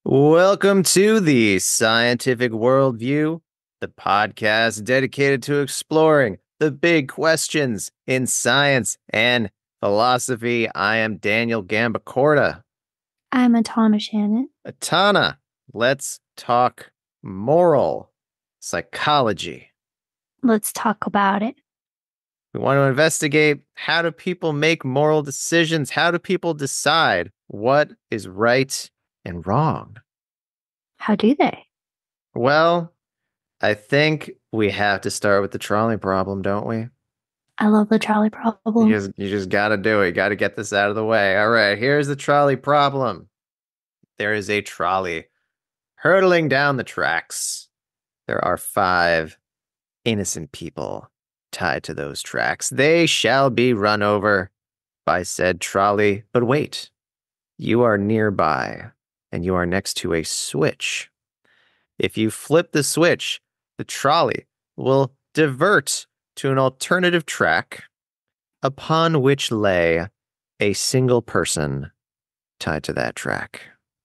Welcome to the Scientific Worldview, the podcast dedicated to exploring the big questions in science and philosophy. I am Daniel Gambacorta. I'm Atana Shannon. Atana, let's talk moral psychology. Let's talk about it. We want to investigate, how do people make moral decisions? How do people decide what is right and wrong? How do they? Well, I think we have to start with the trolley problem, don't we? I love the trolley problem. You just got to do it. You got to get this out of the way. All right, here's the trolley problem. There is a trolley hurtling down the tracks. There are 5 innocent people tied to those tracks. They shall be run over by said trolley. But wait, you are nearby and you are next to a switch. If you flip the switch, the trolley will divert to an alternative track upon which lay a single person tied to that track.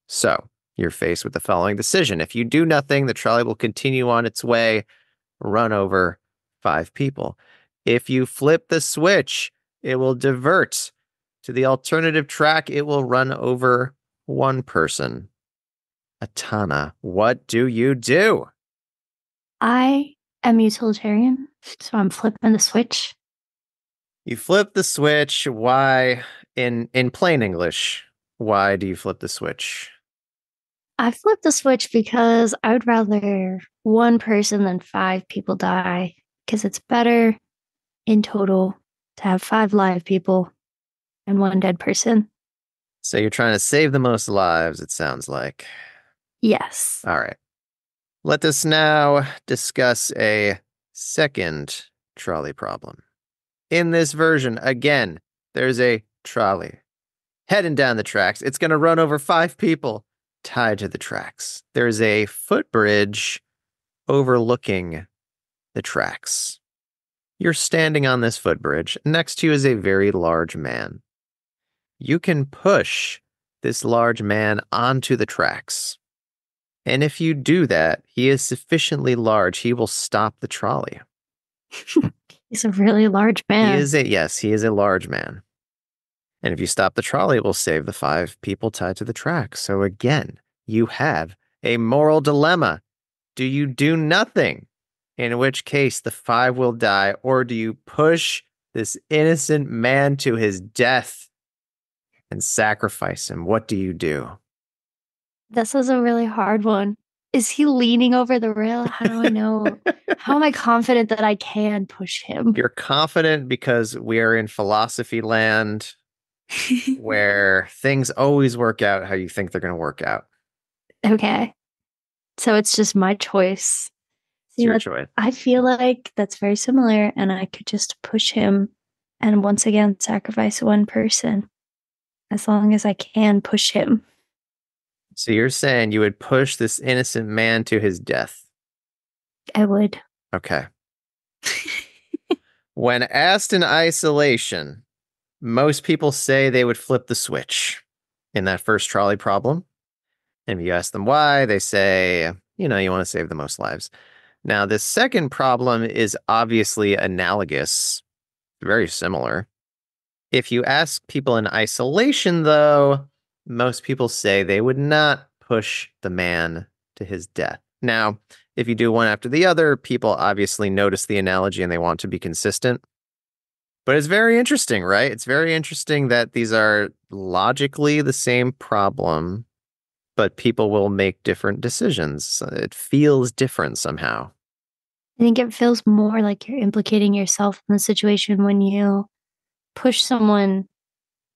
So you're faced with the following decision. If you do nothing, the trolley will continue on its way, run over 5 people. If you flip the switch, it will divert to the alternative track. It will run over 1 person. Atana, what do you do? I am utilitarian, so I'm flipping the switch. You flip the switch. Why? In plain English, why do you flip the switch? I flipped the switch because I would rather 1 person than 5 people die, because it's better in total to have 5 live people and 1 dead person. So you're trying to save the most lives, it sounds like. Yes. All right. Let us now discuss a second trolley problem. In this version, again, there's a trolley heading down the tracks. It's going to run over 5 people tied to the tracks. There's a footbridge overlooking the tracks. You're standing on this footbridge. Next to you is a very large man. You can push this large man onto the tracks. And if you do that, he is sufficiently large, he will stop the trolley. He's a really large man. He is a large man. And if you stop the trolley, it will save the 5 people tied to the track. So again, you have a moral dilemma. Do you do nothing? In which case the 5 will die, or do you push this innocent man to his death and sacrifice him? What do you do? This is a really hard one. Is he leaning over the rail? How do I know? How am I confident that I can push him? You're confident because we are in philosophy land where things always work out how you think they're going to work out. Okay. So it's just my choice. It's your choice. I feel like that's very similar, and I could just push him and once again sacrifice 1 person as long as I can push him. So you're saying you would push this innocent man to his death? I would. Okay. When asked in isolation, most people say they would flip the switch in that first trolley problem. And if you ask them why, they say, you want to save the most lives. Now, this second problem is obviously analogous, very similar. If you ask people in isolation, though, most people say they would not push the man to his death. Now, if you do one after the other, people obviously notice the analogy and they want to be consistent. But it's very interesting, right? It's very interesting that these are logically the same problem, but people will make different decisions. It feels different somehow. I think it feels more like you're implicating yourself in the situation when you push someone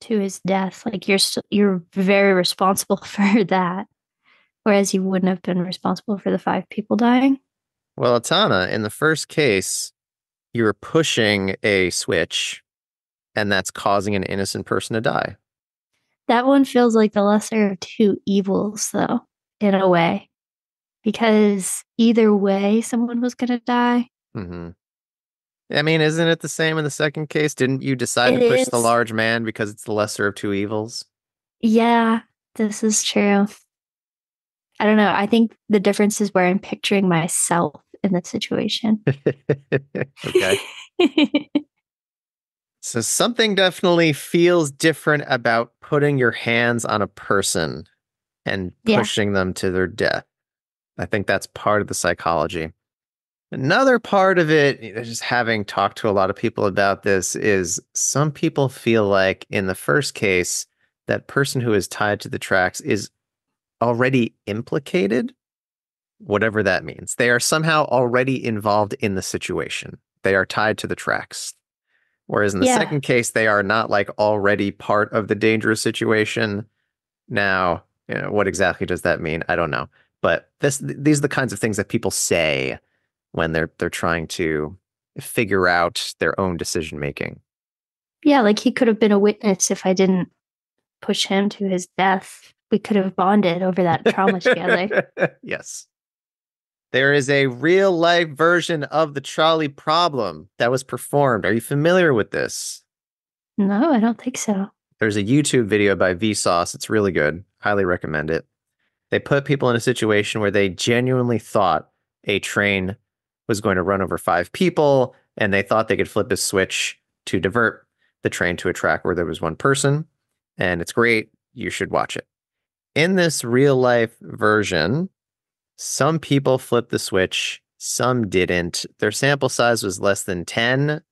to his death. Like you're very responsible for that, whereas you wouldn't have been responsible for the 5 people dying. Well, Atana, in the first case, you were pushing a switch, and that's causing an innocent person to die. That one feels like the lesser of 2 evils, though, in a way. Because either way, someone was going to die. Hmm. I mean, isn't it the same in the second case? Didn't you decide to It push the is. large man because it's the lesser of two evils? Yeah, this is true. I don't know. I think the difference is where I'm picturing myself in the situation. Okay. So something definitely feels different about putting your hands on a person and Yeah. pushing them to their death. I think that's part of the psychology. Another part of it, just having talked to a lot of people about this, is some people feel like in the first case, that person who is tied to the tracks is already implicated, whatever that means. They are somehow already involved in the situation. They are tied to the tracks. Whereas in the Yeah. second case, they are not like already part of the dangerous situation. Now, what exactly does that mean? I don't know. But these are the kinds of things that people say when they're trying to figure out their own decision making. Yeah, like he could have been a witness if I didn't push him to his death. We could have bonded over that trauma together. Yes. There is a real life version of the trolley problem that was performed. Are you familiar with this? No, I don't think so. There's a YouTube video by Vsauce. It's really good. Highly recommend it. They put people in a situation where they genuinely thought a train was going to run over five people, and they thought they could flip a switch to divert the train to a track where there was one person. And it's great. You should watch it. In this real life version, some people flipped the switch, some didn't. Their sample size was less than 10.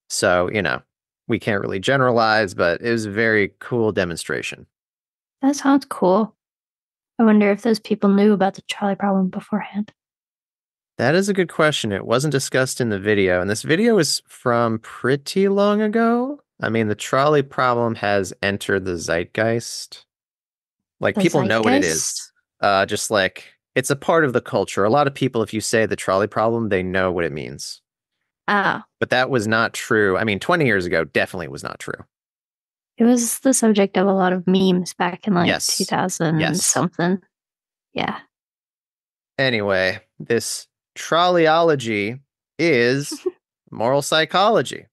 So, we can't really generalize, but it was a very cool demonstration. That sounds cool. I wonder if those people knew about the trolley problem beforehand. That is a good question. It wasn't discussed in the video, and this video is from pretty long ago. I mean, the trolley problem has entered the zeitgeist. Like, The people know what it zeitgeist? is. Just like it's a part of the culture. A lot of people, if you say the trolley problem, they know what it means. Oh, But that was not true. I mean, 20 years ago, definitely was not true. it was the subject of a lot of memes back in like Yes. 2000 Yes. something. Yeah. Anyway, this trolleyology is moral psychology.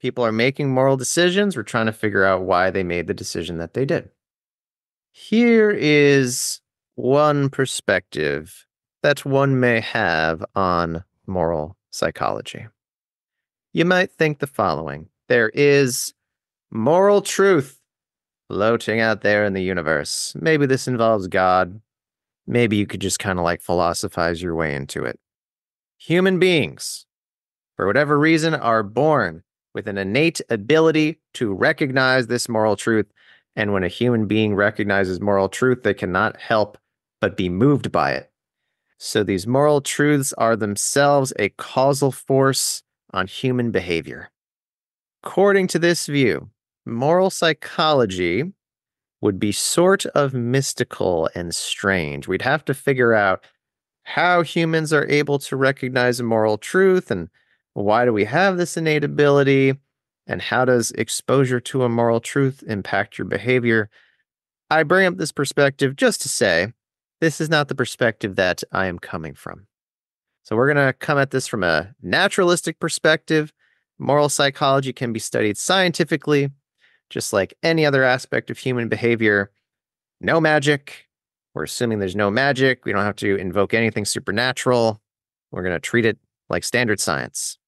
People are making moral decisions. We're trying to figure out why they made the decision that they did. Here is one perspective that one may have on moral psychology. You might think the following: there is moral truth floating out there in the universe. Maybe this involves God. Maybe you could just kind of like philosophize your way into it. Human beings, for whatever reason, are born with an innate ability to recognize this moral truth. And when a human being recognizes moral truth, they cannot help but be moved by it. So these moral truths are themselves a causal force on human behavior. According to this view, moral psychology would be sort of mystical and strange. We'd have to figure out how humans are able to recognize a moral truth, and why do we have this innate ability, and how does exposure to a moral truth impact your behavior. I bring up this perspective just to say this is not the perspective that I am coming from. So we're going to come at this from a naturalistic perspective. Moral psychology can be studied scientifically, just like any other aspect of human behavior. No magic. We're assuming there's no magic. We don't have to invoke anything supernatural. We're going to treat it like standard science.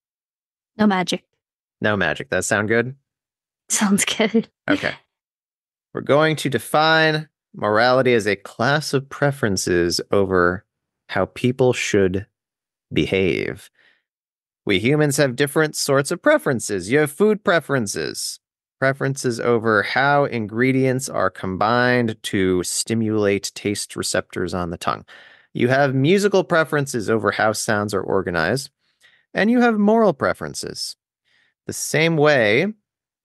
No magic. No magic. That sound good? Sounds good. Okay. We're going to define morality as a class of preferences over how people should behave. We humans have different sorts of preferences. You have food preferences, preferences over how ingredients are combined to stimulate taste receptors on the tongue. You have musical preferences over how sounds are organized, and you have moral preferences. The same way,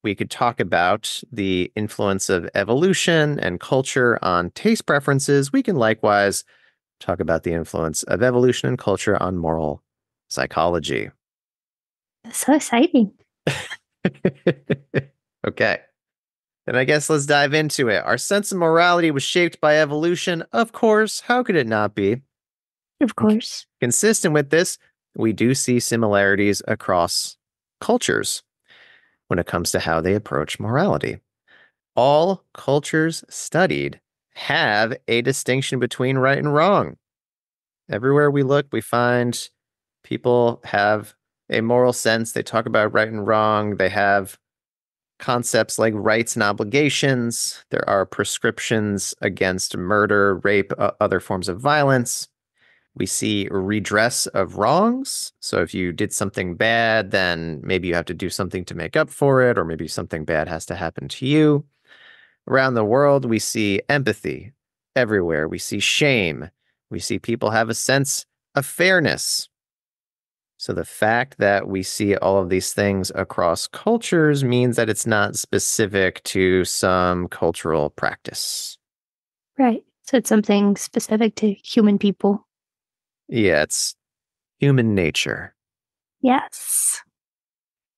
we could talk about the influence of evolution and culture on taste preferences. We can likewise talk about the influence of evolution and culture on moral psychology. That's so exciting. Okay. Then I guess let's dive into it. Our sense of morality was shaped by evolution. Of course, how could it not be? Of course. Consistent with this, we do see similarities across cultures when it comes to how they approach morality. All cultures studied have a distinction between right and wrong. Everywhere we look, we find people have a moral sense. They talk about right and wrong. They have concepts like rights and obligations. There are prescriptions against murder, rape, other forms of violence. We see redress of wrongs. So if you did something bad, then maybe you have to do something to make up for it, or maybe something bad has to happen to you. Around the world, we see empathy. Everywhere, we see shame. We see people have a sense of fairness. So the fact that we see all of these things across cultures means that it's not specific to some cultural practice. Right. So it's something specific to human people. Yeah, it's human nature. Yes.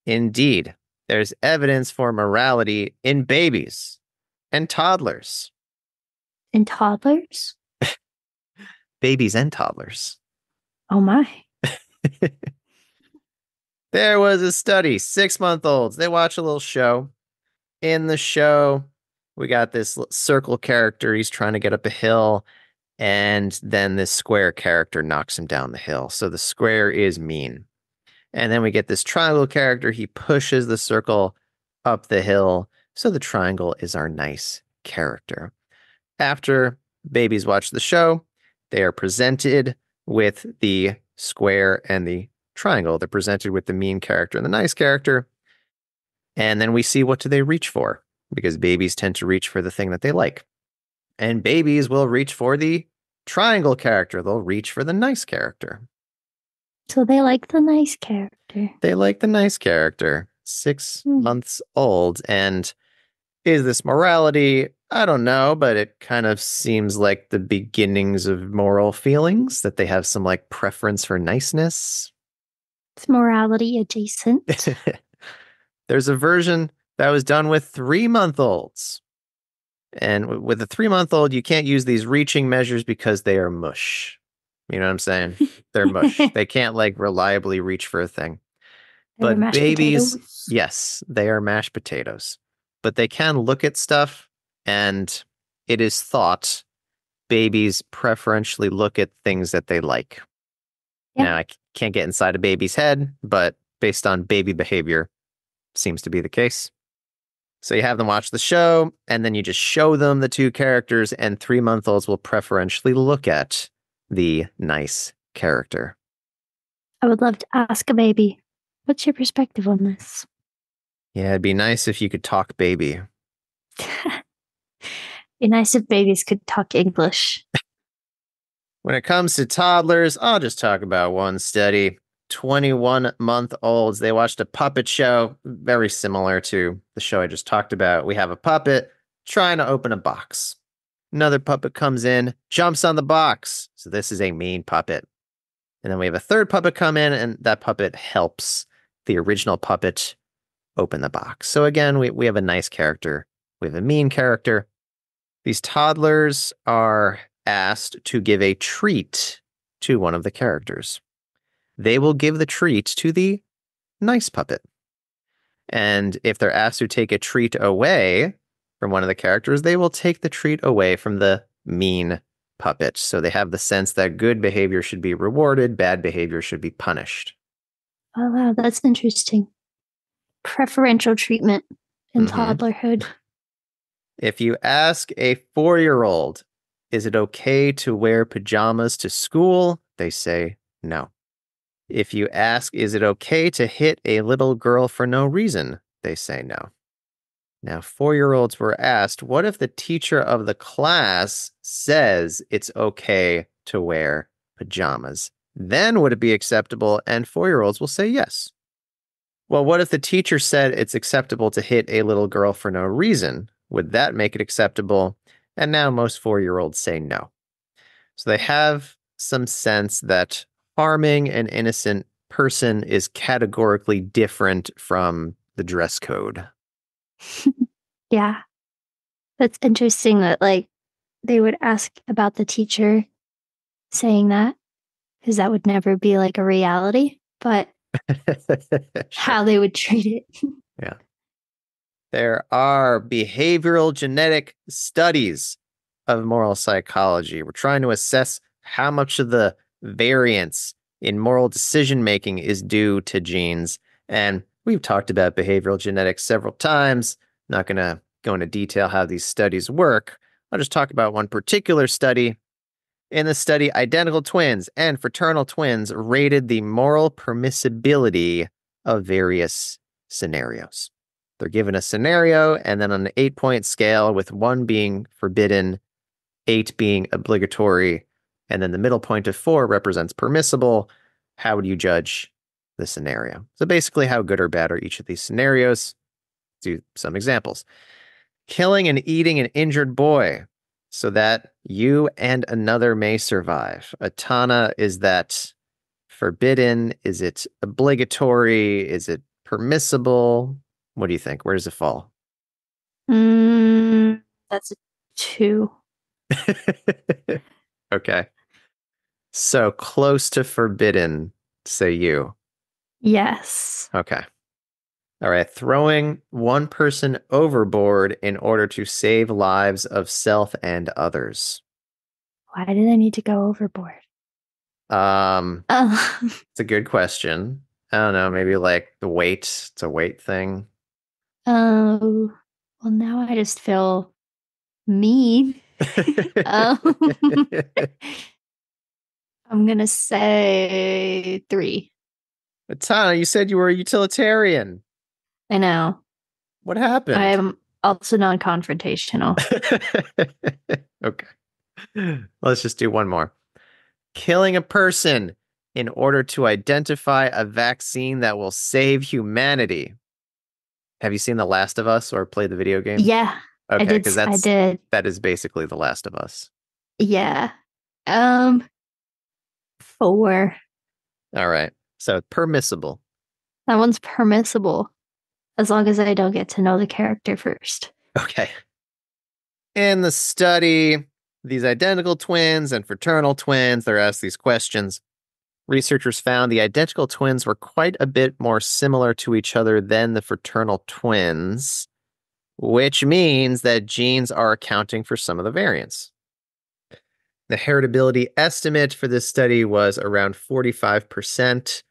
Indeed, there's evidence for morality in babies and toddlers. And toddlers? Babies and toddlers. Oh my. There was a study, 6-month-olds. They watch a little show. In the show, we got this circle character. He's trying to get up a hill, and then this square character knocks him down the hill. So the square is mean. And then we get this triangle character. He pushes the circle up the hill. So the triangle is our nice character. After babies watch the show, they are presented with the square and the triangle. They're presented with the mean character and the nice character. And then we see, what do they reach for? Because babies tend to reach for the thing that they like. And babies will reach for the triangle character. They'll reach for the nice character. So they like the nice character. They like the nice character. 6 months old. And is this morality? I don't know, but it kind of seems like the beginnings of moral feelings, that they have some like preference for niceness. It's morality adjacent. There's a version that was done with 3-month-olds. And with a 3-month-old, you can't use these reaching measures because they are mush. You know what I'm saying? They're mush. They can't like reliably reach for a thing. They're But babies, potatoes. yes, they are mashed potatoes. But they can look at stuff, and it is thought babies preferentially look at things that they like. Yeah. Now, I can't get inside a baby's head, but based on baby behavior, seems to be the case. So you have them watch the show, and then you just show them the two characters, and 3-month-olds will preferentially look at the nice character. I would love to ask a baby, what's your perspective on this? Yeah, it'd be nice if you could talk baby. Be nice if babies could talk English. When it comes to toddlers, I'll just talk about one study. 21-month-olds, they watched a puppet show, very similar to the show I just talked about. We have a puppet trying to open a box. Another puppet comes in, jumps on the box. So this is a mean puppet. And then we have a third puppet come in, and that puppet helps the original puppet open the box. So again, we have a nice character. We have a mean character. These toddlers are asked to give a treat to one of the characters. They will give the treat to the nice puppet. And if they're asked to take a treat away from one of the characters, they will take the treat away from the mean puppet. So they have the sense that good behavior should be rewarded, bad behavior should be punished. Oh, wow, that's interesting. Preferential treatment in toddlerhood. If you ask a 4-year-old, is it okay to wear pajamas to school? They say no. If you ask, is it okay to hit a little girl for no reason? They say no. Now, 4-year-olds were asked, what if the teacher of the class says it's okay to wear pajamas? Then would it be acceptable? And 4-year-olds will say yes. Well, what if the teacher said it's acceptable to hit a little girl for no reason? Would that make it acceptable? And now most 4-year-olds say no. So they have some sense that harming an innocent person is categorically different from the dress code. Yeah. That's interesting that, like, they would ask about the teacher saying that. because that would never be like a reality, but Sure. how they would treat it. Yeah. There are behavioral genetic studies of moral psychology. We're trying to assess how much of the variance in moral decision making is due to genes. And we've talked about behavioral genetics several times. Not going to go into detail how these studies work. I'll just talk about one particular study. In the study, identical twins and fraternal twins rated the moral permissibility of various scenarios. They're given a scenario, and then on an 8-point scale, with 1 being forbidden, 8 being obligatory, and then the middle point of 4 represents permissible, how would you judge the scenario? So basically, how good or bad are each of these scenarios? Let's do some examples. Killing and eating an injured boy so that you and another may survive. Atana, is that forbidden? Is it obligatory? Is it permissible? What do you think? Where does it fall? That's a 2. Okay. So close to forbidden, say you. Yes. Okay. All right. Throwing one person overboard in order to save lives of self and others. Why do they need to go overboard? Oh, It's a good question. I don't know, maybe like the weight. It's a weight thing. oh, well, now I just feel mean. Um, I'm gonna say 3. Tana, you said you were a utilitarian. I know. What happened? I am also non-confrontational. Okay. Let's just do one more. Killing a person in order to identify a vaccine that will save humanity. Have you seen The Last of Us or played the video game? Yeah, Okay, I did. because I did. that is basically The Last of Us. Yeah. 4. All right. So permissible. That one's permissible as long as I don't get to know the character first. Okay. In the study, these identical twins and fraternal twins, they're asked these questions. Researchers found the identical twins were quite a bit more similar to each other than the fraternal twins, which means that genes are accounting for some of the variance. The heritability estimate for this study was around 45%.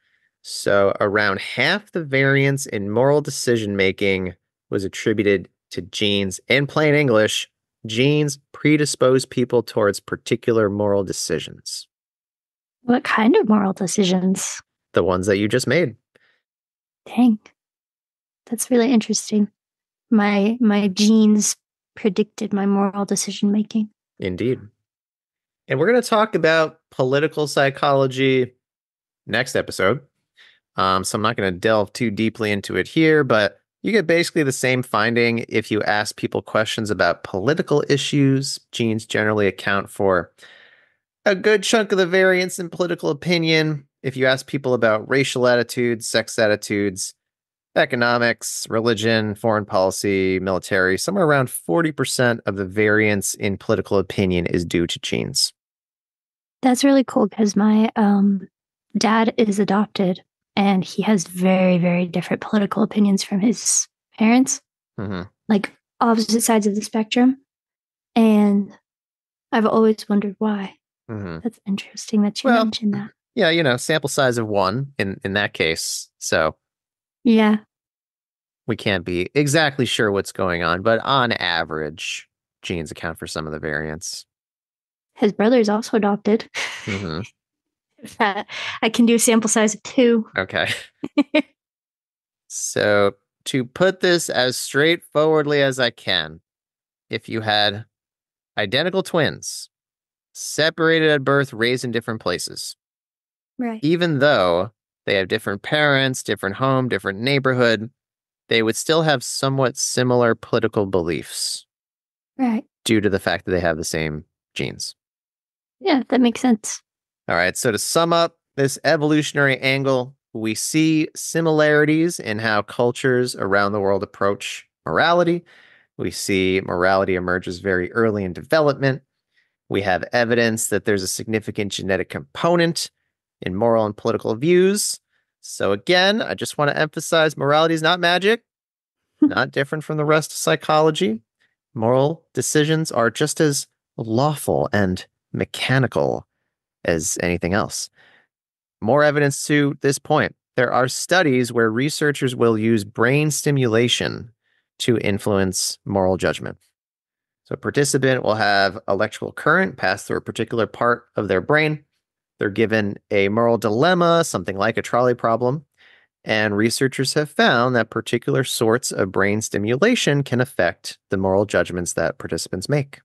So around half the variance in moral decision making was attributed to genes. In plain English, genes predispose people towards particular moral decisions. What kind of moral decisions? The ones that you just made. Dang. That's really interesting. My genes predicted my moral decision making. Indeed. And we're going to talk about political psychology next episode. So I'm not going to delve too deeply into it here, but you get basically the same finding if you ask people questions about political issues. Genes generally account for a good chunk of the variance in political opinion. If you ask people about racial attitudes, sex attitudes, economics, religion, foreign policy, military, somewhere around 40% of the variance in political opinion is due to genes. That's really cool because my dad is adopted and he has very, very different political opinions from his parents, like opposite sides of the spectrum. And I've always wondered why. That's interesting that you mentioned that. Yeah, sample size of 1 in that case. So yeah, we can't be exactly sure what's going on, but on average, genes account for some of the variance. His brother's also adopted. I can do a sample size of 2. Okay. So to put this as straightforwardly as I can, if you had identical twins, separated at birth, raised in different places, right? Even though they have different parents, different home, different neighborhood, they would still have somewhat similar political beliefs. Right. Due to the fact that they have the same genes. Yeah, that makes sense. All right, so to sum up this evolutionary angle, we see similarities in how cultures around the world approach morality. We see morality emerges very early in development. We have evidence that there's a significant genetic component in moral and political views. So again, I just want to emphasize morality is not magic, not different from the rest of psychology. Moral decisions are just as lawful and mechanical as anything else. More evidence to this point. There are studies where researchers will use brain stimulation to influence moral judgment. So a participant will have electrical current pass through a particular part of their brain. They're given a moral dilemma, something like a trolley problem, and researchers have found that particular sorts of brain stimulation can affect the moral judgments that participants make.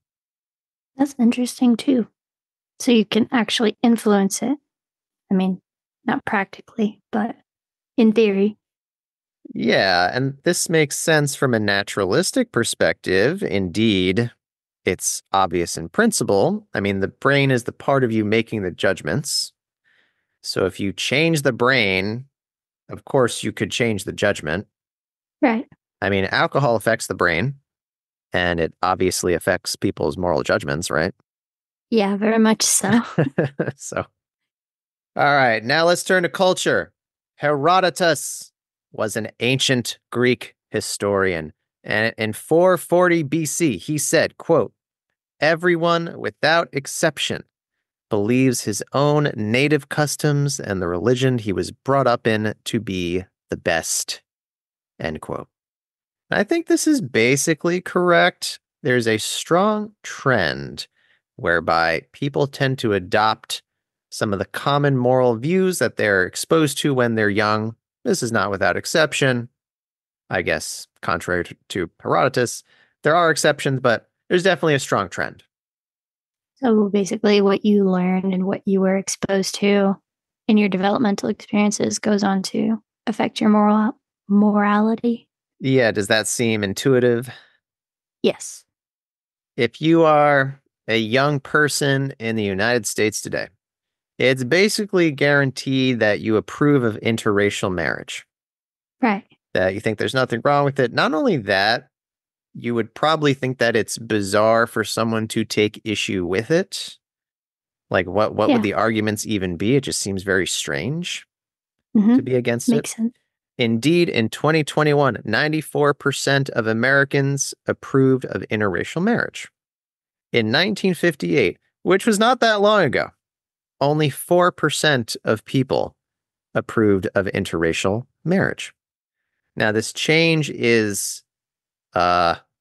That's interesting too. So you can actually influence it. I mean, not practically, but in theory. Yeah, and this makes sense from a naturalistic perspective. Indeed, it's obvious in principle. I mean, the brain is the part of you making the judgments. So if you change the brain, of course, you could change the judgment. Right. I mean, alcohol affects the brain, and it obviously affects people's moral judgments, right? Yeah, very much so. So, all right, now let's turn to culture. Herodotus was an ancient Greek historian, and in 440 BC, he said, quote, "Everyone without exception believes his own native customs and the religion he was brought up in to be the best," end quote. I think this is basically correct. There's a strong trend whereby people tend to adopt some of the common moral views that they're exposed to when they're young. This is not without exception. I guess, contrary to Herodotus, there are exceptions, but there's definitely a strong trend. So basically, what you learned and what you were exposed to in your developmental experiences goes on to affect your morality. Yeah, does that seem intuitive? Yes. If you are a young person in the United States today, it's basically guaranteed that you approve of interracial marriage, Right. that you think there's nothing wrong with it. Not only that, you would probably think that it's bizarre for someone to take issue with it. Like, what would Yeah. the arguments even be? It just seems very strange Mm-hmm. to be against it. Makes sense. Indeed, in 2021, 94% of Americans approved of interracial marriage. In 1958, which was not that long ago, only 4% of people approved of interracial marriage. Now, this change is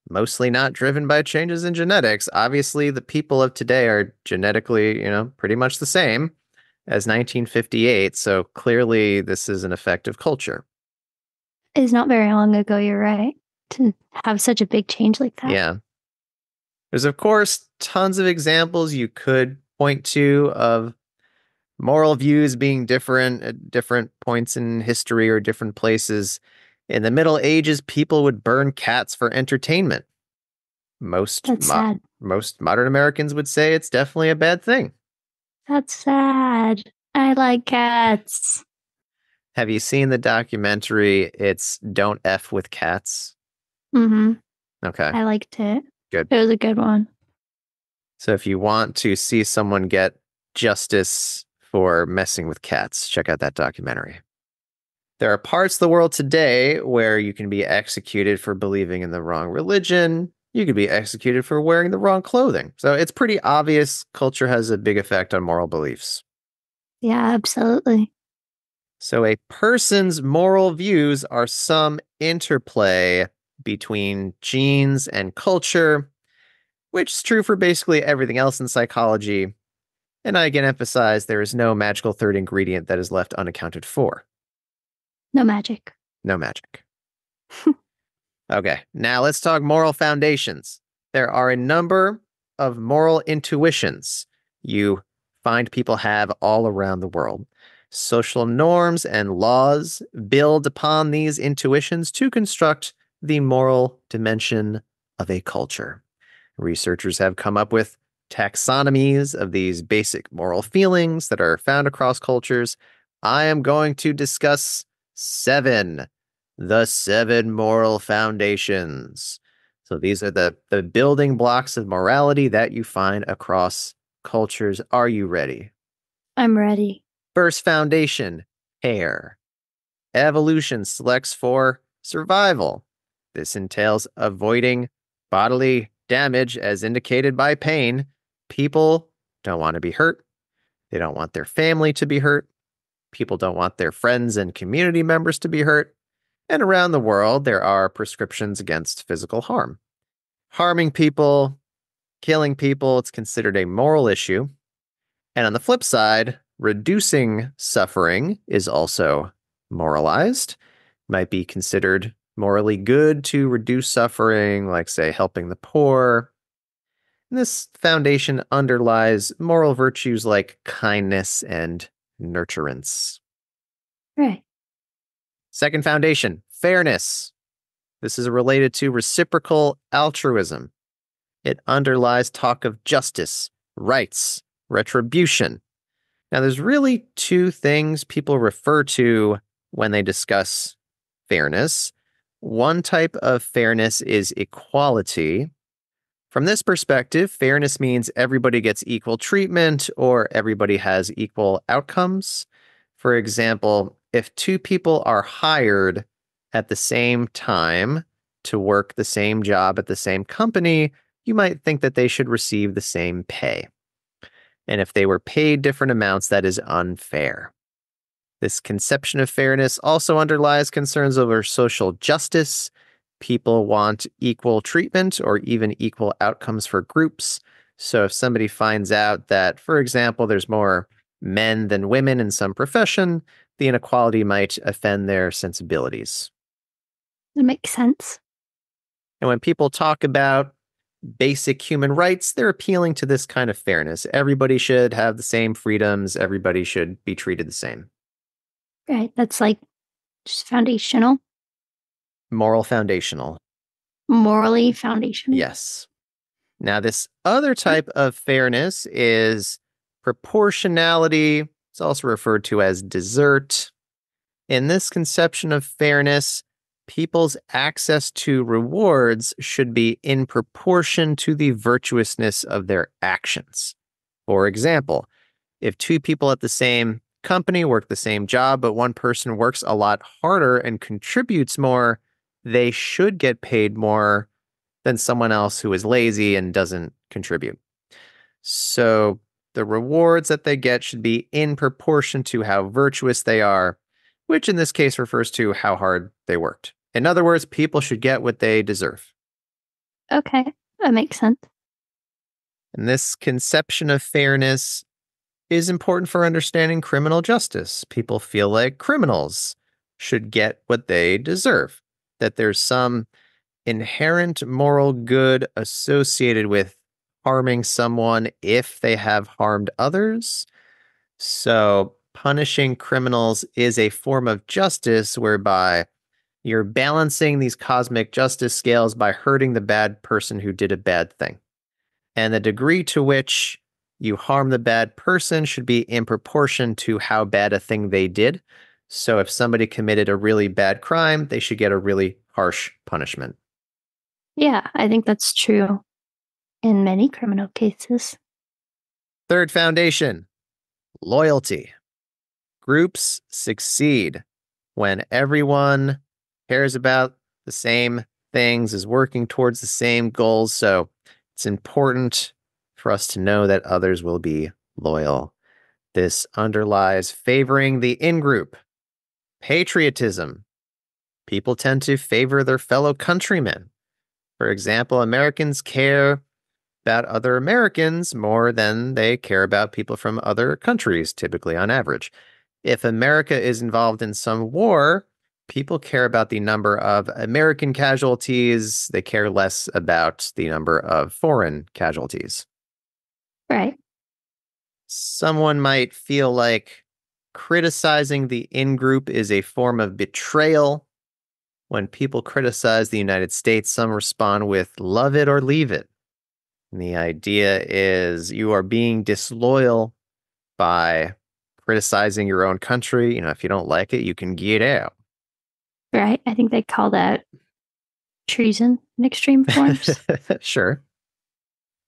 mostly not driven by changes in genetics. Obviously, the people of today are genetically, pretty much the same as 1958. So clearly, this is an effect of culture. It's not very long ago, you're right, to have such a big change like that. Yeah. There's, of course, tons of examples you could point to of moral views being different at different points in history or different places. In the Middle Ages, people would burn cats for entertainment. That's sad. Most modern Americans would say it's definitely a bad thing. That's sad. I like cats. Have you seen the documentary? It's Don't F with Cats. Mm-hmm. Okay, I liked it. good. It was a good one. So if you want to see someone get justice for messing with cats, check out that documentary. There are parts of the world today where you can be executed for believing in the wrong religion. You could be executed for wearing the wrong clothing. So it's pretty obvious culture has a big effect on moral beliefs. Yeah, absolutely. So a person's moral views are some interplay between genes and culture, which is true for basically everything else in psychology. And I again emphasize there is no magical third ingredient that is left unaccounted for. No magic. No magic. Okay, now let's talk moral foundations. There are a number of moral intuitions you find people have all around the world. Social norms and laws build upon these intuitions to construct the moral dimension of a culture. Researchers have come up with taxonomies of these basic moral feelings that are found across cultures. I am going to discuss the 7 moral foundations. So these are the building blocks of morality that you find across cultures. Are you ready? I'm ready. First foundation, hair. Evolution selects for survival. This entails avoiding bodily damage as indicated by pain. People don't want to be hurt. They don't want their family to be hurt. People don't want their friends and community members to be hurt. And around the world, there are prescriptions against physical harm. Harming people, killing people, it's considered a moral issue. And on the flip side, reducing suffering is also moralized. Might be considered morally good to reduce suffering, like, say, helping the poor. And this foundation underlies moral virtues like kindness and nurturance. Right. Second foundation, fairness. This is related to reciprocal altruism. It underlies talk of justice, rights, retribution. Now, there's really two things people refer to when they discuss fairness. One type of fairness is equality. From this perspective, fairness means everybody gets equal treatment or everybody has equal outcomes. For example, if two people are hired at the same time to work the same job at the same company, you might think that they should receive the same pay. And if they were paid different amounts, that is unfair. This conception of fairness also underlies concerns over social justice. People want equal treatment or even equal outcomes for groups. So if somebody finds out that, for example, there's more men than women in some profession, the inequality might offend their sensibilities. That makes sense. And when people talk about basic human rights, they're appealing to this kind of fairness. Everybody should have the same freedoms. Everybody should be treated the same. Right. That's like just foundational, Moral foundational. morally foundational. Yes. Now, this other type of fairness is proportionality. It's also referred to as desert. In this conception of fairness, people's access to rewards should be in proportion to the virtuousness of their actions. For example, if two people at the same company work the same job, but one person works a lot harder and contributes more, they should get paid more than someone else who is lazy and doesn't contribute. So the rewards that they get should be in proportion to how virtuous they are, which in this case refers to how hard they worked. In other words, people should get what they deserve. Okay. That makes sense. And this conception of fairness is important for understanding criminal justice. People feel like criminals should get what they deserve, that there's some inherent moral good associated with harming someone if they have harmed others. So punishing criminals is a form of justice whereby you're balancing these cosmic justice scales by hurting the bad person who did a bad thing. And the degree to which you harm the bad person should be in proportion to how bad a thing they did. So if somebody committed a really bad crime, they should get a really harsh punishment. Yeah, I think that's true in many criminal cases. Third foundation, loyalty. Groups succeed when everyone cares about the same things, is working towards the same goals. So it's important for us to know that others will be loyal. This underlies favoring the in-group. Patriotism. People tend to favor their fellow countrymen. For example, Americans care about other Americans more than they care about people from other countries, typically on average. If America is involved in some war, people care about the number of American casualties. They care less about the number of foreign casualties. Right. Someone might feel like criticizing the in-group is a form of betrayal. When people criticize the United States, some respond with love it or leave it. And the idea is you are being disloyal by criticizing your own country. If you don't like it, you can get out. Right. I think they call that treason in extreme forms. Sure.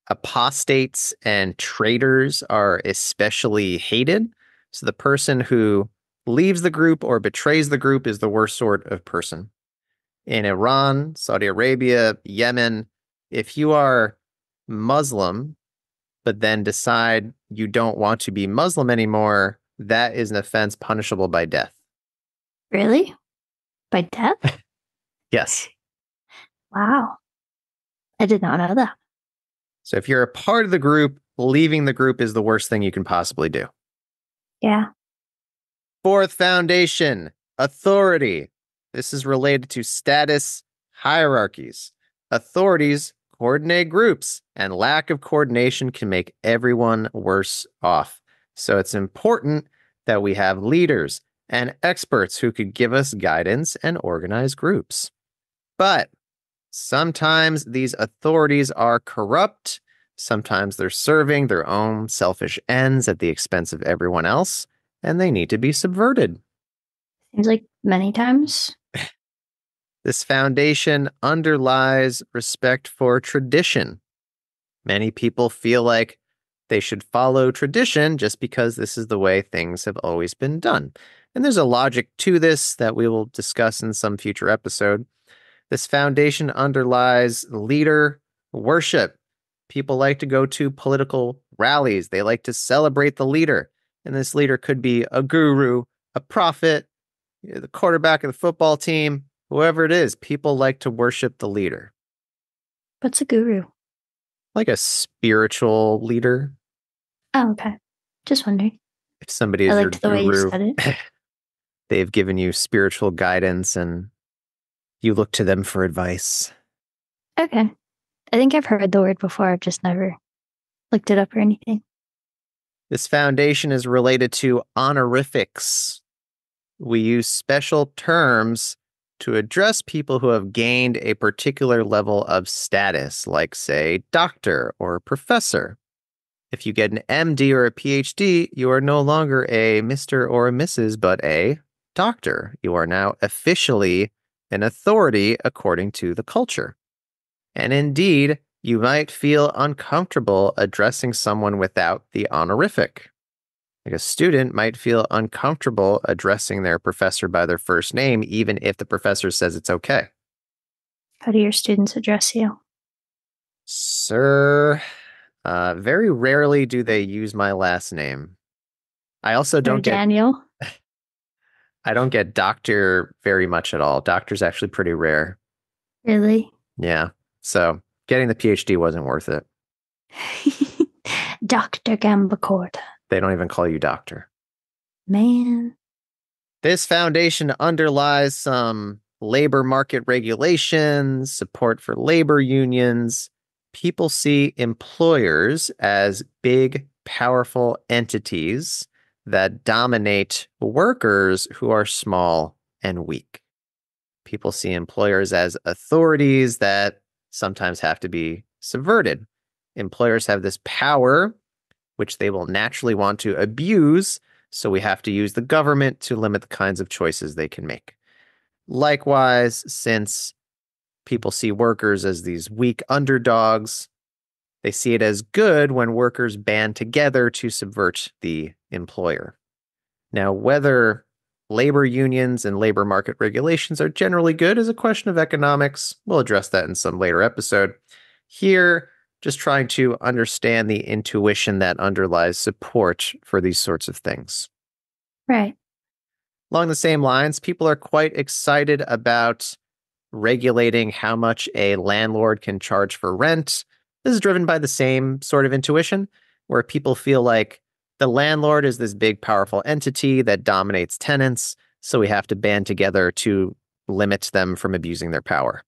Apostates and traitors are especially hated. So the person who leaves the group or betrays the group is the worst sort of person. In Iran, Saudi Arabia, Yemen, if you are Muslim, but then decide you don't want to be Muslim anymore, that is an offense punishable by death. Really? By death? Yes. Wow. I did not know that. So if you're a part of the group, leaving the group is the worst thing you can possibly do. Yeah. Fourth foundation, authority. This is related to status hierarchies. Authorities coordinate groups, and lack of coordination can make everyone worse off. So it's important that we have leaders and experts who could give us guidance and organize groups. But sometimes these authorities are corrupt. Sometimes they're serving their own selfish ends at the expense of everyone else, and they need to be subverted. Seems like many times. This foundation underlies respect for tradition. Many people feel like they should follow tradition just because this is the way things have always been done. And there's a logic to this that we will discuss in some future episode. This foundation underlies leader worship. People like to go to political rallies. They like to celebrate the leader. And this leader could be a guru, a prophet, the quarterback of the football team, whoever it is. People like to worship the leader. What's a guru? Like a spiritual leader. Oh, okay. Just wondering. If somebody is I your liked the way you guru, said it. they've given you spiritual guidance and you look to them for advice. Okay. I think I've heard the word before. I've just never looked it up or anything. This foundation is related to honorifics. We use special terms to address people who have gained a particular level of status, like, say, doctor or professor. If you get an MD or a PhD, you are no longer a Mr. or a Mrs., but a doctor. You are now officially an authority according to the culture. And indeed, you might feel uncomfortable addressing someone without the honorific. Like a student might feel uncomfortable addressing their professor by their first name, even if the professor says it's okay. How do your students address you? Sir, very rarely do they use my last name. I also Or don't get Daniel? I don't get doctor very much at all. Doctor's actually pretty rare. Really? Yeah. So getting the PhD wasn't worth it. Dr. Gambacord. They don't even call you doctor. Man. This foundation underlies some labor market regulations, support for labor unions. People see employers as big, powerful entities that dominate workers who are small and weak. People see employers as authorities that sometimes have to be subverted. Employers have this power, which they will naturally want to abuse, so we have to use the government to limit the kinds of choices they can make. Likewise, since people see workers as these weak underdogs, they see it as good when workers band together to subvert the employer. Now, whether labor unions and labor market regulations are generally good is a question of economics. We'll address that in some later episode. Here, just trying to understand the intuition that underlies support for these sorts of things. Right. Along the same lines, people are quite excited about regulating how much a landlord can charge for rent. This is driven by the same sort of intuition, where people feel like the landlord is this big, powerful entity that dominates tenants, so we have to band together to limit them from abusing their power.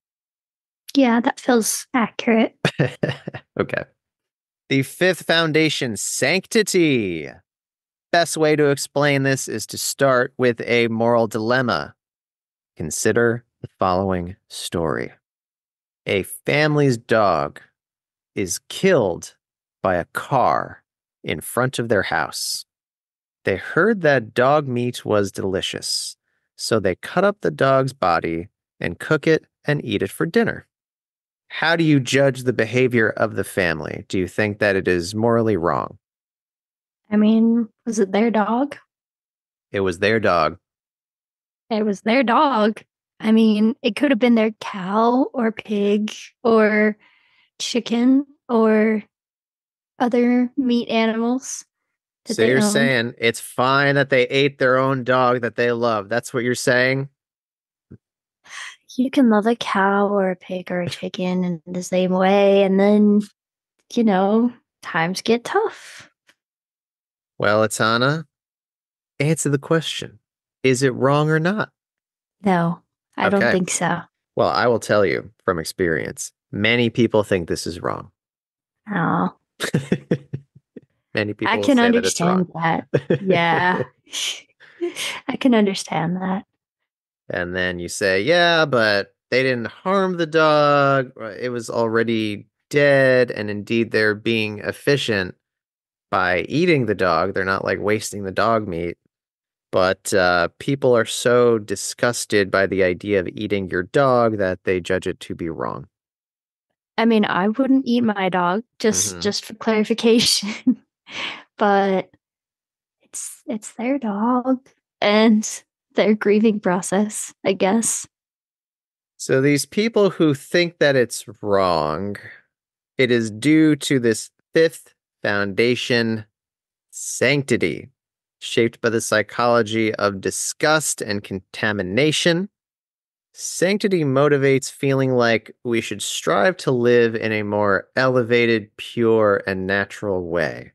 Yeah, that feels accurate. Okay. The fifth foundation, sanctity. Best way to explain this is to start with a moral dilemma. Consider the following story. A family's dog is killed by a car in front of their house. They heard that dog meat was delicious, so they cut up the dog's body and cook it and eat it for dinner. How do you judge the behavior of the family? Do you think that it is morally wrong? I mean, was it their dog? It was their dog. It was their dog. I mean, it could have been their cow or pig or chicken or other meat animals that So they you're owned. saying it's fine that they ate their own dog that they love. That's what you're saying? You can love a cow or a pig or a chicken in the same way, and then, you know, times get tough. Well, Atana, answer the question. Is it wrong or not? No, I don't Okay. think so. Well, I will tell you from experience. Many people think this is wrong. Oh, Many I people will can say that it's wrong. understand that. Yeah. I can understand that. And then you say, yeah, but they didn't harm the dog. It was already dead. And indeed, they're being efficient by eating the dog. They're not like wasting the dog meat. But people are so disgusted by the idea of eating your dog that they judge it to be wrong. I mean, I wouldn't eat my dog, Hmm. just for clarification. But it's their dog and their grieving process, I guess. So these people who think that it's wrong, it is due to this fifth foundation, sanctity, shaped by the psychology of disgust and contamination. Sanctity motivates feeling like we should strive to live in a more elevated, pure, and natural way.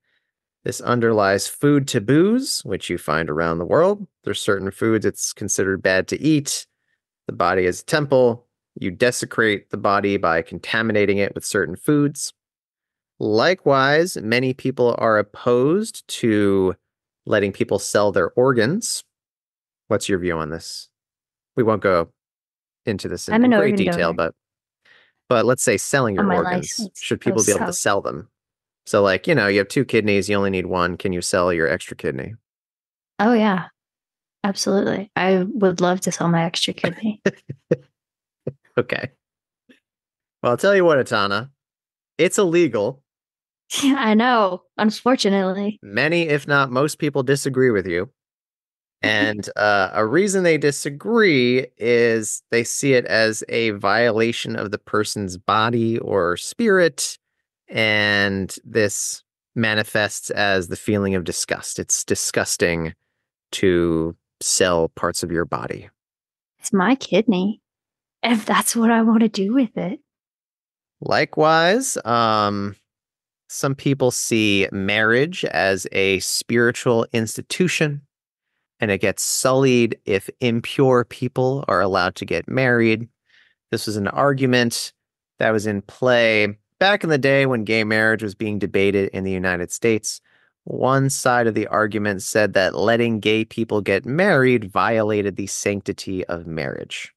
This underlies food taboos, which you find around the world. There's certain foods it's considered bad to eat. The body is a temple. You desecrate the body by contaminating it with certain foods. Likewise, many people are opposed to letting people sell their organs. What's your view on this? We won't go into this I'm in an great organ detail, donor but let's say selling on your my organs. license. Should Oh, people be able to so. sell them? So, like, you have two kidneys, you only need one. Can you sell your extra kidney? Oh, yeah, absolutely. I would love to sell my extra kidney. Okay. Well, I'll tell you what, Atana, it's illegal. I know, unfortunately. Many, if not most people, disagree with you. And a reason they disagree is they see it as a violation of the person's body or spirit. And this manifests as the feeling of disgust. It's disgusting to sell parts of your body. It's my kidney, if that's what I want to do with it. Likewise, some people see marriage as a spiritual institution, and it gets sullied if impure people are allowed to get married. This was an argument that was in play back in the day when gay marriage was being debated in the United States. One side of the argument said that letting gay people get married violated the sanctity of marriage.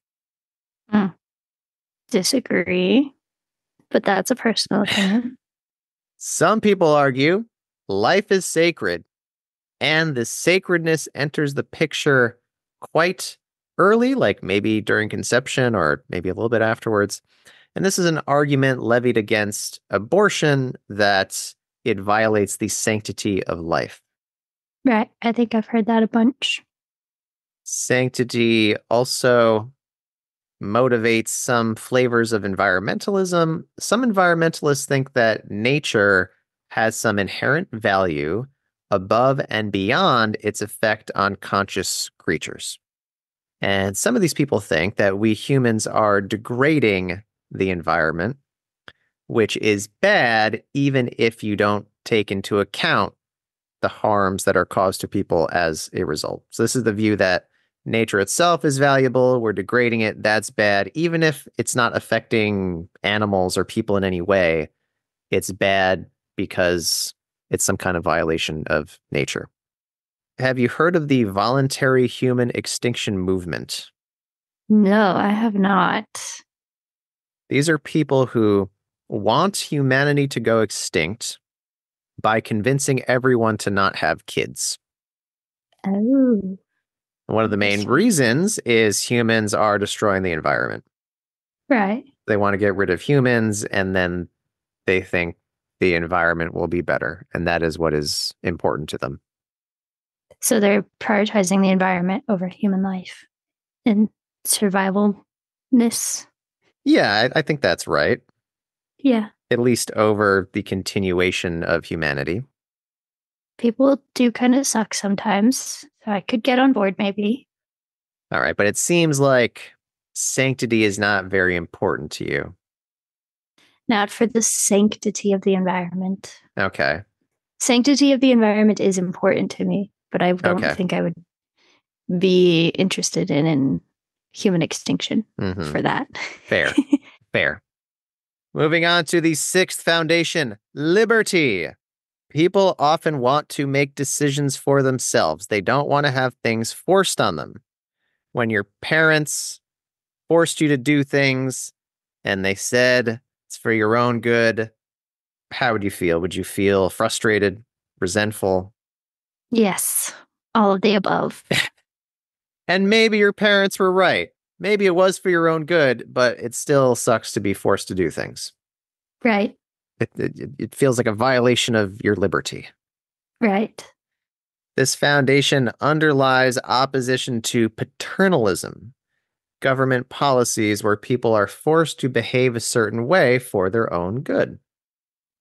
Mm, disagree, but that's a personal opinion. Some people argue life is sacred, and the sacredness enters the picture quite early, like maybe during conception or maybe a little bit afterwards. And this is an argument levied against abortion that it violates the sanctity of life. Right. I think I've heard that a bunch. Sanctity also motivates some flavors of environmentalism. Some environmentalists think that nature has some inherent value above and beyond its effect on conscious creatures. And some of these people think that we humans are degrading the environment, which is bad even if you don't take into account the harms that are caused to people as a result. So this is the view that nature itself is valuable, we're degrading it, that's bad. Even if it's not affecting animals or people in any way, it's bad because it's some kind of violation of nature. Have you heard of the voluntary human extinction movement? No, I have not. These are people who want humanity to go extinct by convincing everyone to not have kids. Oh, One of the main interesting. reasons is humans are destroying the environment. Right. They want to get rid of humans, and then they think the environment will be better. And that is what is important to them. So they're prioritizing the environment over human life and survivalness. Yeah, I think that's right. Yeah. At least over the continuation of humanity. People do kind of suck sometimes. So I could get on board maybe. All right, but it seems like sanctity is not very important to you. Not for the sanctity of the environment. Okay. Sanctity of the environment is important to me, but I don't Okay. think I would be interested in human extinction for that. Fair. Fair. Moving on to the sixth foundation, liberty. People often want to make decisions for themselves. They don't want to have things forced on them. When your parents forced you to do things and they said it's for your own good, how would you feel? Would you feel frustrated, resentful? Yes, all of the above. And maybe your parents were right. Maybe it was for your own good, but it still sucks to be forced to do things. Right. It feels like a violation of your liberty. Right. This foundation underlies opposition to paternalism, government policies where people are forced to behave a certain way for their own good.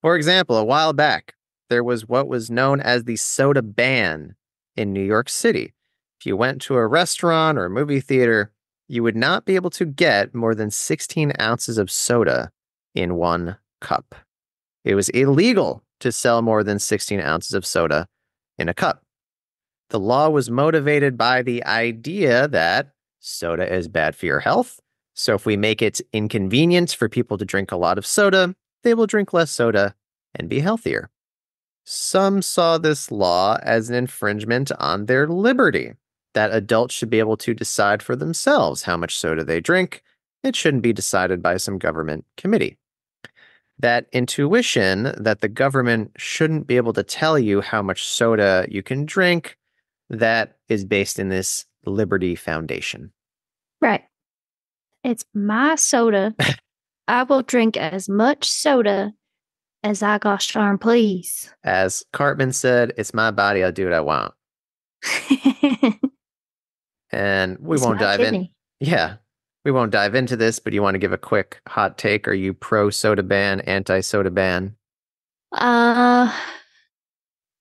For example, a while back, there was what was known as the soda ban in New York City. If you went to a restaurant or a movie theater, you would not be able to get more than 16 ounces of soda in one cup. It was illegal to sell more than 16 ounces of soda in a cup. The law was motivated by the idea that soda is bad for your health. So if we make it inconvenient for people to drink a lot of soda, they will drink less soda and be healthier. Some saw this law as an infringement on their liberty, that adults should be able to decide for themselves how much soda they drink. It shouldn't be decided by some government committee. That intuition that the government shouldn't be able to tell you how much soda you can drink, that is based in this Liberty Foundation. Right. It's my soda. I will drink as much soda as I gosh darn please. As Cartman said, it's my body, I'll do what I want. And we It's won't my dive in. kidney. Yeah, we won't dive into this, but you want to give a quick hot take? Are you pro soda ban, anti soda ban? Uh,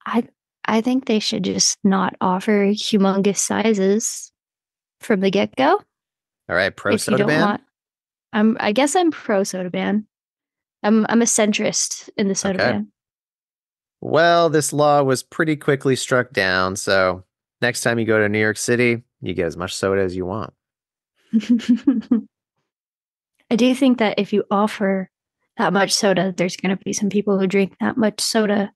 I I think they should just not offer humongous sizes from the get go. All right, pro If you soda don't ban? want, I guess I'm pro soda ban. I'm a centrist in the soda Okay. ban. Well, this law was pretty quickly struck down, so next time you go to New York City, you get as much soda as you want. I do think that if you offer that much soda, there's going to be some people who drink that much soda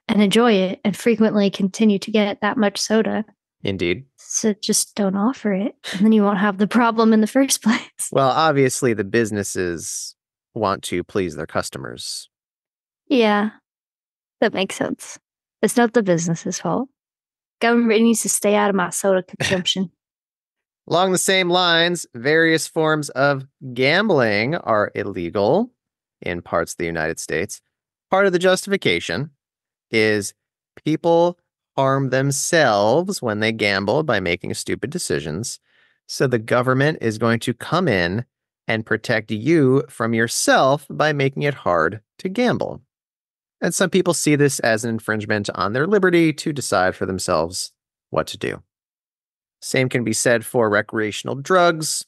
and enjoy it and frequently continue to get that much soda. Indeed. So just don't offer it, and then you won't have the problem in the first place. Well, obviously, the businesses want to please their customers. Yeah, that makes sense. It's not the business's fault. Government needs to stay out of my soda consumption. Along the same lines, various forms of gambling are illegal in parts of the United States. Part of the justification is people harm themselves when they gamble by making stupid decisions. So the government is going to come in and protect you from yourself by making it hard to gamble. And some people see this as an infringement on their liberty to decide for themselves what to do. Same can be said for recreational drugs.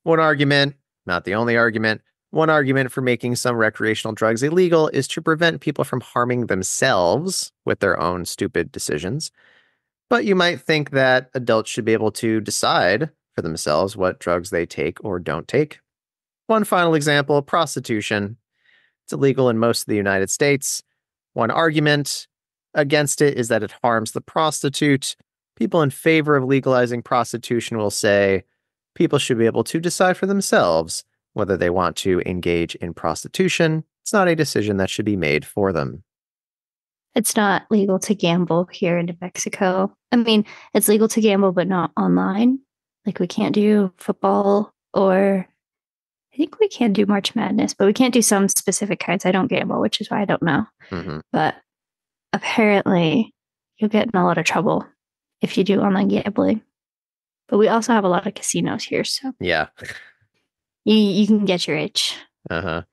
One argument, not the only argument, one argument for making some recreational drugs illegal is to prevent people from harming themselves with their own stupid decisions. But you might think that adults should be able to decide for themselves what drugs they take or don't take. One final example, prostitution. It's illegal in most of the United States. One argument against it is that it harms the prostitute. People in favor of legalizing prostitution will say people should be able to decide for themselves whether they want to engage in prostitution. It's not a decision that should be made for them. It's not legal to gamble here in New Mexico. I mean, it's legal to gamble, but not online. Like we can't do football, or I think we can do March Madness, but we can't do some specific kinds. I don't gamble, which is why I don't know. Mm-hmm. But apparently you'll get in a lot of trouble if you do online gambling. But we also have a lot of casinos here, so Yeah. you can get your itch. Uh-huh.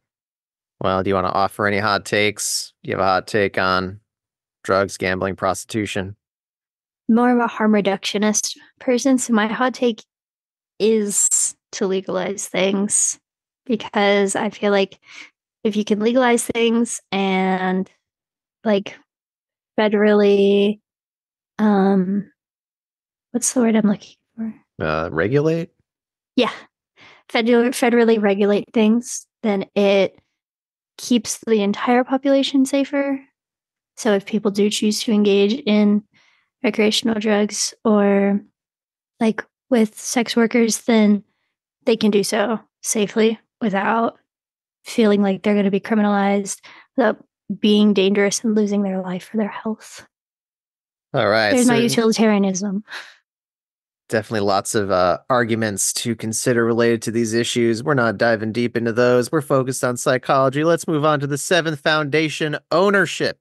Well, do you want to offer any hot takes? Do you have a hot take on drugs, gambling, prostitution? More of a harm reductionist person, so my hot take is to legalize things because I feel like if you can legalize things and like federally, what's the word I'm looking for? Regulate? Yeah, federally regulate things, then it keeps the entire population safer. So if people do choose to engage in recreational drugs or like with sex workers, then they can do so safely without feeling like they're going to be criminalized, without being dangerous and losing their life or their health. All right. There's my utilitarianism. Definitely lots of arguments to consider related to these issues. We're not diving deep into those. We're focused on psychology. Let's move on to the seventh foundation, ownership.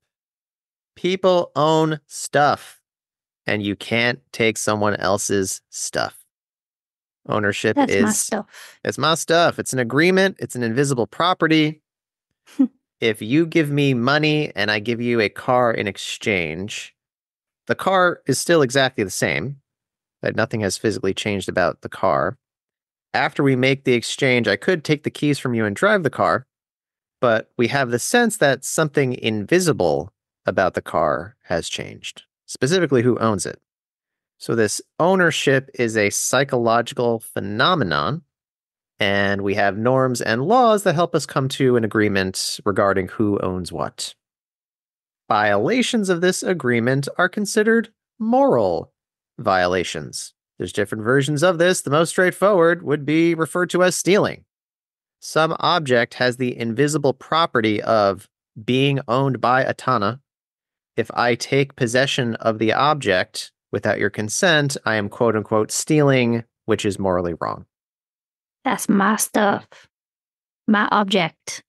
People own stuff, and you can't take someone else's stuff. Ownership That's is my stuff. It's my stuff. It's an agreement. It's an invisible property. If you give me money and I give you a car in exchange, the car is still exactly the same. That nothing has physically changed about the car. After we make the exchange, I could take the keys from you and drive the car, but we have the sense that something invisible about the car has changed, specifically who owns it. So this ownership is a psychological phenomenon, and we have norms and laws that help us come to an agreement regarding who owns what. Violations of this agreement are considered moral violations. There's different versions of this. The most straightforward would be referred to as stealing. Some object has the invisible property of being owned by Atana. If I take possession of the object without your consent, I am quote unquote stealing, which is morally wrong. That's my stuff. My object.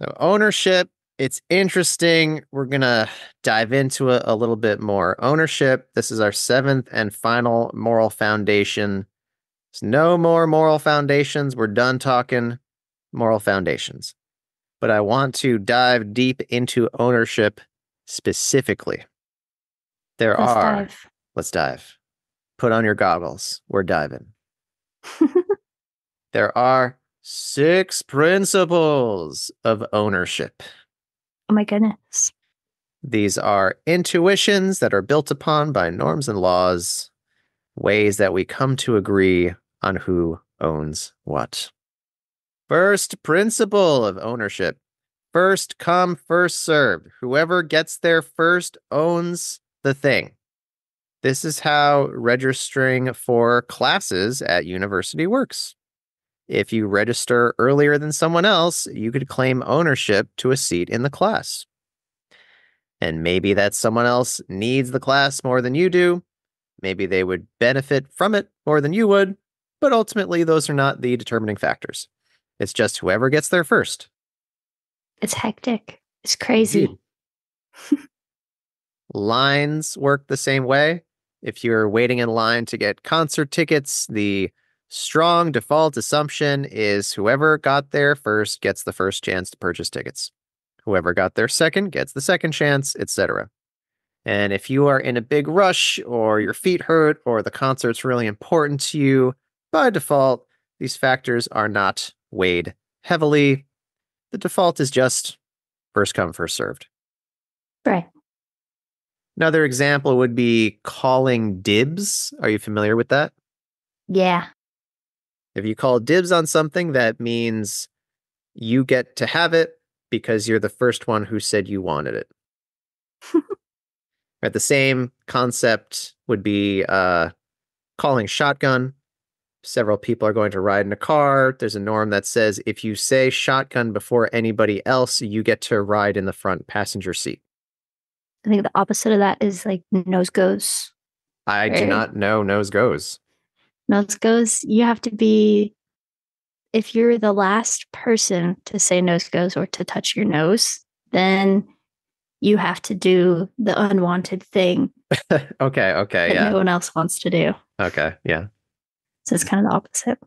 So ownership, it's interesting. We're going to dive into it a little bit more. Ownership, this is our seventh and final moral foundation. There's no more moral foundations. We're done talking moral foundations. But I want to dive deep into ownership specifically. Let's dive. Put on your goggles. We're diving. There are 6 principles of ownership. Oh my goodness. These are intuitions that are built upon by norms and laws, ways that we come to agree on who owns what. First principle of ownership. First come, first served. Whoever gets there first owns the thing. This is how registering for classes at university works. If you register earlier than someone else, you could claim ownership to a seat in the class. And maybe that someone else needs the class more than you do. Maybe they would benefit from it more than you would. But ultimately, those are not the determining factors. It's just whoever gets there first. It's hectic. It's crazy. Lines work the same way. If you're waiting in line to get concert tickets, the strong default assumption is whoever got there first gets the first chance to purchase tickets. Whoever got there second gets the second chance, etc. And if you are in a big rush or your feet hurt or the concert's really important to you, by default, these factors are not weighed heavily. The default is just first come, first served. Right. Another example would be calling dibs. Are you familiar with that? Yeah. If you call dibs on something, that means you get to have it because you're the first one who said you wanted it. Right, the same concept would be calling shotgun. Several people are going to ride in a car. There's a norm that says if you say shotgun before anybody else, you get to ride in the front passenger seat. I think the opposite of that is like nose goes. I do not know nose goes. Nose goes, you have to be, if you're the last person to say nose goes or to touch your nose, then you have to do the unwanted thing Okay, that no yeah. one else wants to do. Okay, yeah. So it's kind of the opposite.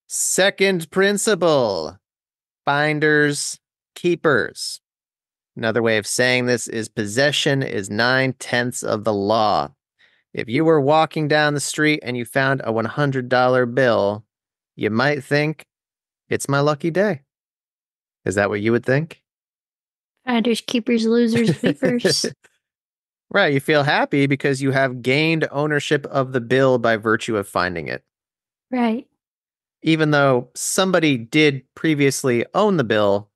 Second principle, finders, keepers. Another way of saying this is possession is 9/10 of the law. If you were walking down the street and you found a $100 bill, you might think, it's my lucky day. Is that what you would think? Finders, keepers, losers, weepers. Right, you feel happy because you have gained ownership of the bill by virtue of finding it. Right. Even though somebody did previously own the bill,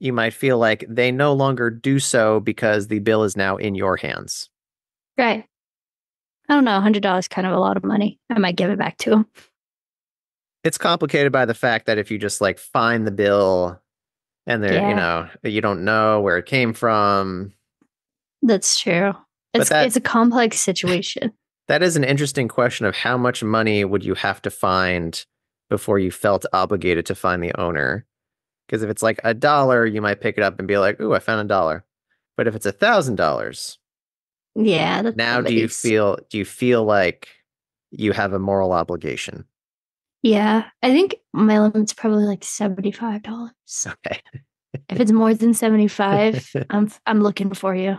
you might feel like they no longer do so because the bill is now in your hands. Right. I don't know. $100 is kind of a lot of money. I might give it back to him. It's complicated by the fact that if you just like find the bill and Yeah, you don't know where it came from. that's true. But It's a complex situation. that is an interesting question of how much money would you have to find before you felt obligated to find the owner? Because if it's like $1, you might pick it up and be like, "Ooh, I found $1." But if it's $1,000, Yeah, that's now somebody's. do you feel like you have a moral obligation? Yeah, I think my limit's probably like $75. Okay. If it's more than 75, I'm looking for you.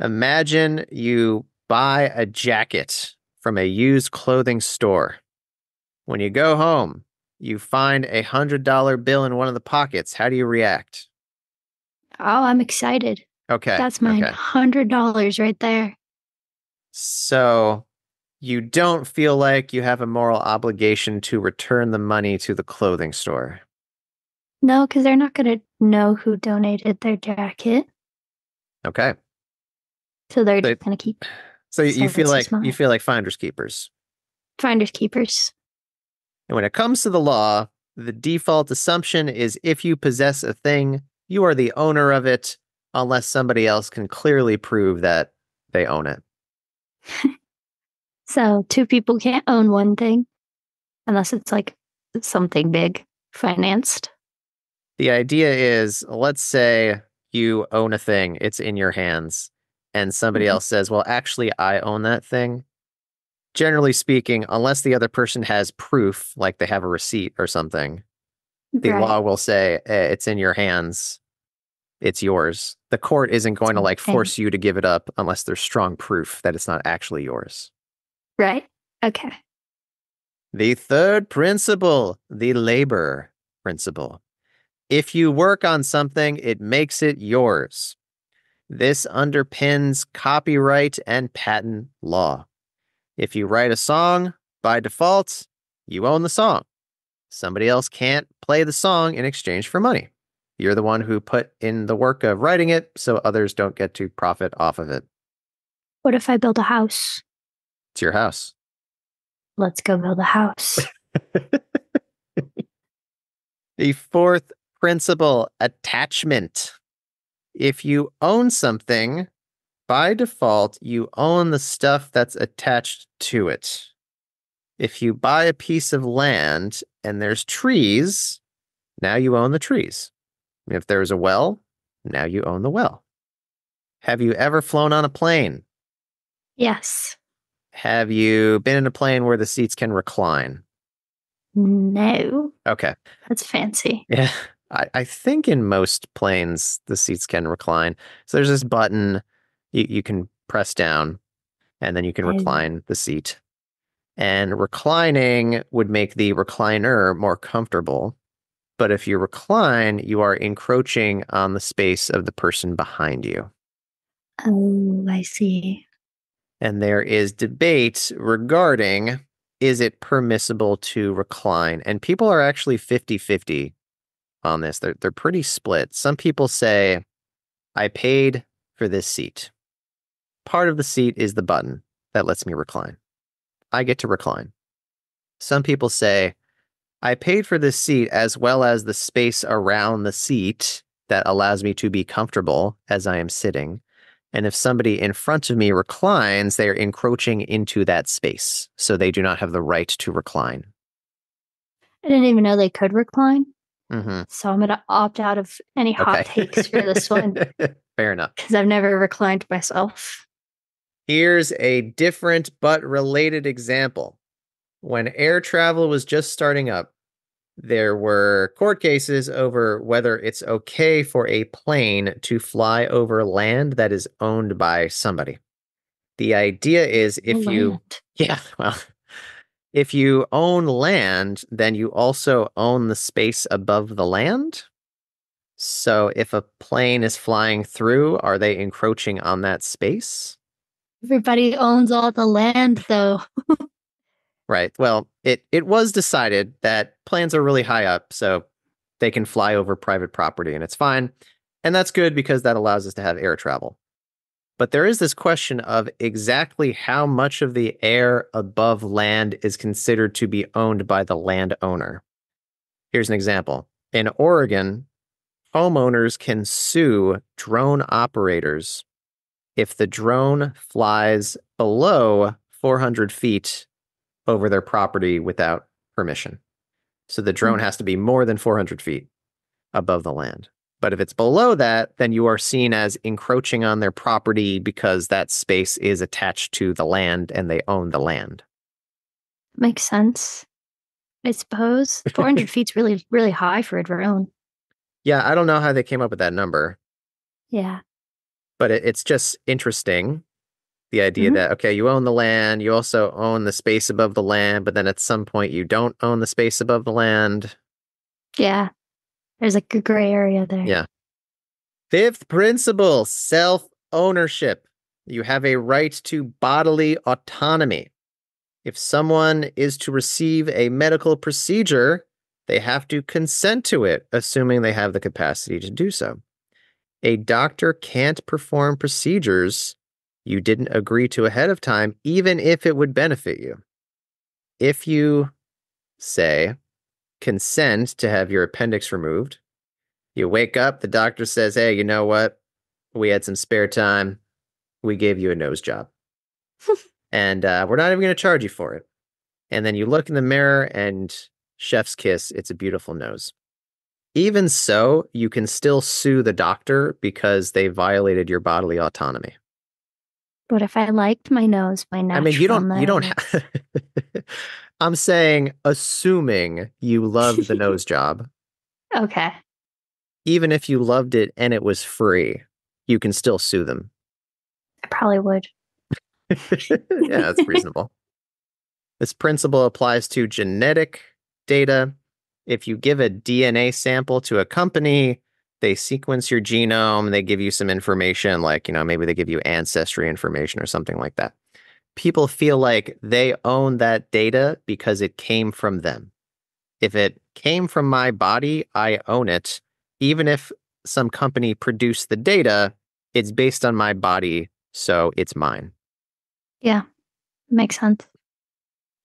Imagine you buy a jacket from a used clothing store. When you go home, you find a $100 bill in one of the pockets. How do you react? Oh, I'm excited. Okay. That's mine. Okay. $100 right there. So you don't feel like you have a moral obligation to return the money to the clothing store. No, because they're not going to know who donated their jacket. Okay. So they're So, just going to keep. so So you feel this is like mine. finders keepers. Finders keepers. And when it comes to the law, the default assumption is if you possess a thing, you are the owner of it, unless somebody else can clearly prove that they own it. So two people can't own one thing unless it's like something big financed. The idea is, let's say you own a thing, it's in your hands, and somebody Mhm. else says, well, actually, I own that thing. Generally speaking, unless the other person has proof, like they have a receipt or something, the law Right. will say, it's in your hands, it's yours. The court isn't It's going to my like thing. force you to give it up unless there's strong proof that it's not actually yours. Right. Okay. The third principle, the labor principle. If you work on something, it makes it yours. This underpins copyright and patent law. If you write a song, by default, you own the song. Somebody else can't play the song in exchange for money. You're the one who put in the work of writing it, so others don't get to profit off of it. What if I build a house? It's your house. Let's go build a house. The fourth principle, attachment. If you own something, by default, you own the stuff that's attached to it. If you buy a piece of land and there's trees, now you own the trees. If there's a well, now you own the well. Have you ever flown on a plane? Yes. Have you been in a plane where the seats can recline? No. Okay. That's fancy. Yeah. I think in most planes, the seats can recline. So there's this button you can press down, and then you can Oh, recline the seat. And reclining would make the recliner more comfortable. But if you recline, you are encroaching on the space of the person behind you. oh, I see. And there is debate regarding, is it permissible to recline? And people are actually 50-50 on this. They're pretty split. Some people say, I paid for this seat. Part of the seat is the button that lets me recline. I get to recline. Some people say, I paid for this seat as well as the space around the seat that allows me to be comfortable as I am sitting. And if somebody in front of me reclines, they are encroaching into that space. So they do not have the right to recline. I didn't even know they could recline. Mm-hmm. So I'm going to opt out of any hot Okay. takes for this one Fair enough. because I've never reclined myself. Here's a different but related example. When air travel was just starting up, there were court cases over whether it's okay for a plane to fly over land that is owned by somebody. The idea is yeah, well, if you own land, then you also own the space above the land. So if a plane is flying through, are they encroaching on that space? Everybody owns all the land, though. Right. Well, it was decided that planes are really high up, so they can fly over private property and it's fine. And that's good because that allows us to have air travel. But there is this question of exactly how much of the air above land is considered to be owned by the landowner. Here's an example. In Oregon, homeowners can sue drone operators if the drone flies below 400 feet over their property without permission. So the drone has to be more than 400 feet above the land. But if it's below that, then you are seen as encroaching on their property because that space is attached to the land and they own the land. Makes sense. I suppose 400 feet's really, really high for a drone. Yeah, I don't know how they came up with that number. Yeah. But it's just interesting. The idea that, okay, you own the land, you also own the space above the land, but then at some point you don't own the space above the land. Yeah. There's like a gray area there. Yeah. Fifth principle, self-ownership. You have a right to bodily autonomy. If someone is to receive a medical procedure, they have to consent to it, assuming they have the capacity to do so. A doctor can't perform procedures you didn't agree to ahead of time, even if it would benefit you. If you, say, consent to have your appendix removed, you wake up, the doctor says, hey, you know what? We had some spare time. We gave you a nose job. And we're not even going to charge you for it. And then you look in the mirror and chef's kiss, it's a beautiful nose. Even so, you can still sue the doctor because they violated your bodily autonomy. But if I liked my nose, my natural you don't have. I'm saying, assuming you loved the nose job. Okay. Even if you loved it and it was free, you can still sue them. I probably would. Yeah, that's reasonable. This principle applies to genetic data. If you give a DNA sample to a company, they sequence your genome, they give you some information, like, maybe they give you ancestry information or something like that. People feel like they own that data because it came from them. If it came from my body, I own it. Even if some company produced the data, it's based on my body, so it's mine. Yeah, makes sense.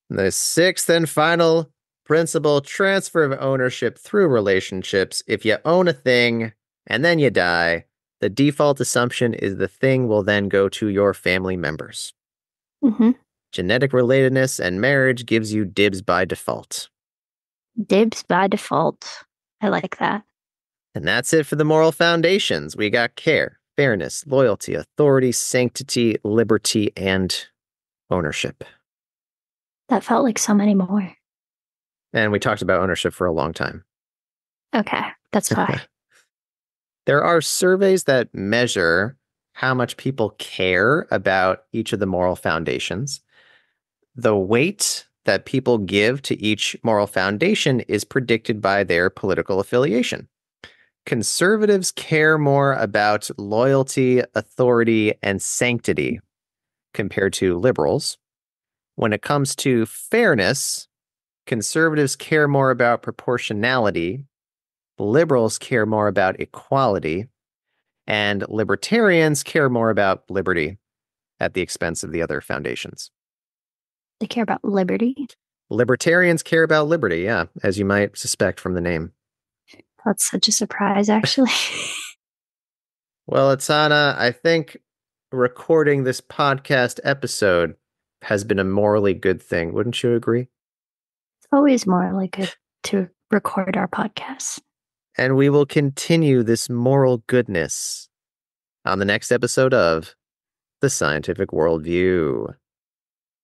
The sixth and final principle, transfer of ownership through relationships. If you own a thing and then you die, the default assumption is the thing will then go to your family members. Mm-hmm. Genetic relatedness and marriage gives you dibs by default. Dibs by default. I like that. And that's it for the moral foundations. We got care, fairness, loyalty, authority, sanctity, liberty, and ownership. That felt like so many more. And we talked about ownership for a long time. Okay, that's fine. There are surveys that measure how much people care about each of the moral foundations. The weight that people give to each moral foundation is predicted by their political affiliation. Conservatives care more about loyalty, authority, and sanctity compared to liberals. When it comes to fairness, conservatives care more about proportionality, liberals care more about equality, and libertarians care more about liberty at the expense of the other foundations. They care about liberty? Libertarians care about liberty, yeah, as you might suspect from the name. That's such a surprise, actually. Well, Atana, I think recording this podcast episode has been a morally good thing. Wouldn't you agree? It's always morally good to record our podcasts. And we will continue this moral goodness on the next episode of the scientific worldview.